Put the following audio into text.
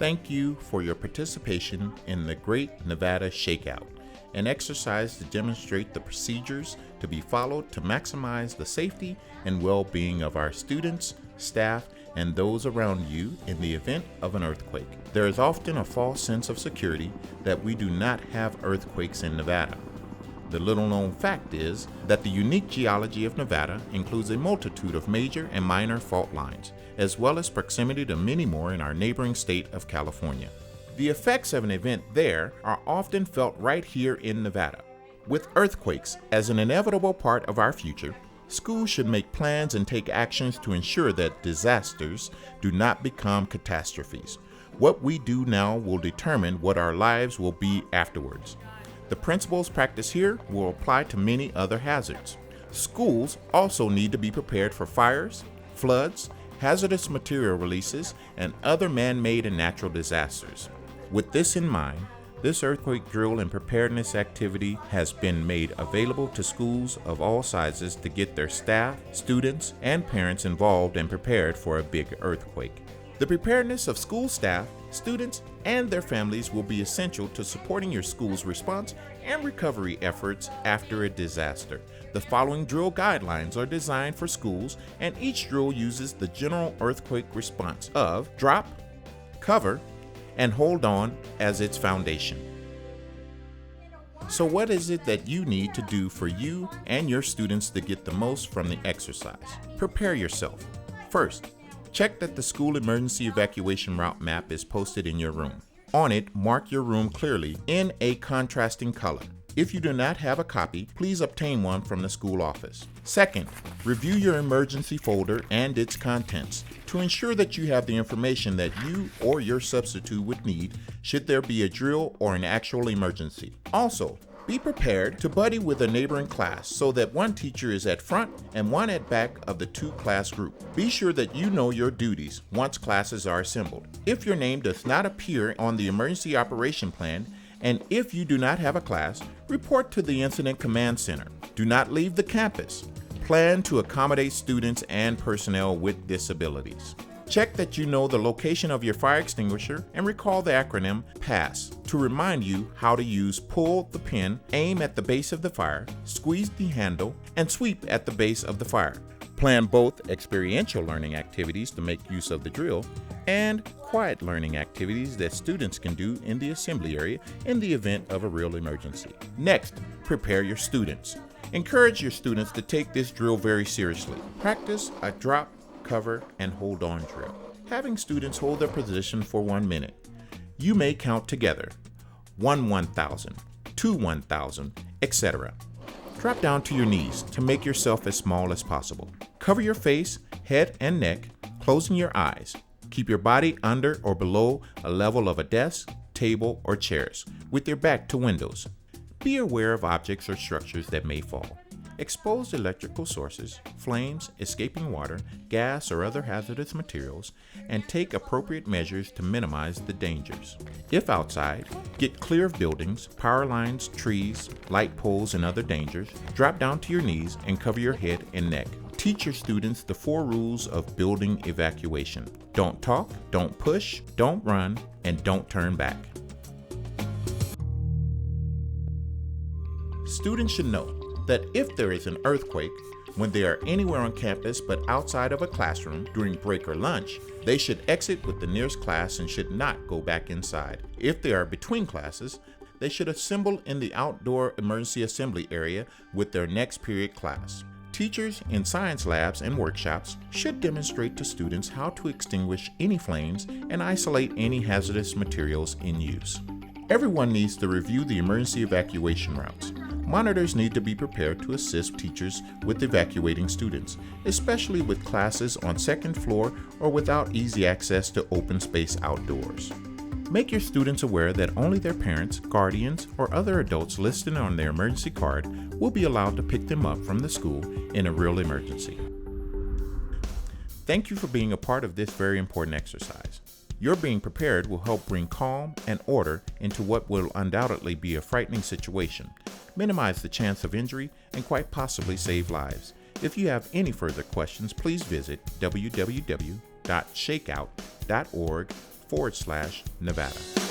Thank you for your participation in the Great Nevada Shakeout, an exercise to demonstrate the procedures to be followed to maximize the safety and well-being of our students, staff, and those around you in the event of an earthquake. There is often a false sense of security that we do not have earthquakes in Nevada. The little-known fact is that the unique geology of Nevada includes a multitude of major and minor fault lines, as well as proximity to many more in our neighboring state of California. The effects of an event there are often felt right here in Nevada. With earthquakes as an inevitable part of our future, schools should make plans and take actions to ensure that disasters do not become catastrophes. What we do now will determine what our lives will be afterwards. The principles practiced here will apply to many other hazards. Schools also need to be prepared for fires, floods, hazardous material releases, and other man-made and natural disasters. With this in mind, this earthquake drill and preparedness activity has been made available to schools of all sizes to get their staff, students, and parents involved and prepared for a big earthquake. The preparedness of school staff, students, and their families will be essential to supporting your school's response and recovery efforts after a disaster. The following drill guidelines are designed for schools, and each drill uses the general earthquake response of drop, cover, and hold on as its foundation. So what is it that you need to do for you and your students to get the most from the exercise? Prepare yourself. First, check that the school emergency evacuation route map is posted in your room. On it, mark your room clearly in a contrasting color. If you do not have a copy, please obtain one from the school office. Second, review your emergency folder and its contents to ensure that you have the information that you or your substitute would need should there be a drill or an actual emergency. Also, be prepared to buddy with a neighboring class so that one teacher is at front and one at back of the two-class group. Be sure that you know your duties once classes are assembled. If your name does not appear on the emergency operation plan, and if you do not have a class, report to the Incident Command Center. Do not leave the campus. Plan to accommodate students and personnel with disabilities. Check that you know the location of your fire extinguisher and recall the acronym PASS to remind you how to use pull the pin, aim at the base of the fire, squeeze the handle, and sweep at the base of the fire. Plan both experiential learning activities to make use of the drill and quiet learning activities that students can do in the assembly area in the event of a real emergency. Next, prepare your students. Encourage your students to take this drill very seriously. Practice a drop, cover, and hold on drill. Having students hold their position for 1 minute. You may count together. 1 1,000, 2 1,000, etc. Drop down to your knees to make yourself as small as possible. Cover your face, head, and neck, closing your eyes. Keep your body under or below a level of a desk, table, or chairs, with your back to windows. Be aware of objects or structures that may fall. Exposed electrical sources, flames, escaping water, gas, or other hazardous materials, and take appropriate measures to minimize the dangers. If outside, get clear of buildings, power lines, trees, light poles, and other dangers. Drop down to your knees and cover your head and neck. Teach your students the 4 rules of building evacuation. Don't talk, don't push, don't run, and don't turn back. Students should know that if there is an earthquake, when they are anywhere on campus but outside of a classroom during break or lunch, they should exit with the nearest class and should not go back inside. If they are between classes, they should assemble in the outdoor emergency assembly area with their next period class. Teachers in science labs and workshops should demonstrate to students how to extinguish any flames and isolate any hazardous materials in use. Everyone needs to review the emergency evacuation routes. Monitors need to be prepared to assist teachers with evacuating students, especially with classes on second floor or without easy access to open space outdoors. Make your students aware that only their parents, guardians, or other adults listed on their emergency card will be allowed to pick them up from the school in a real emergency. Thank you for being a part of this very important exercise. Your being prepared will help bring calm and order into what will undoubtedly be a frightening situation, minimize the chance of injury, and quite possibly save lives. If you have any further questions, please visit www.shakeout.org untitled.org/Nevada.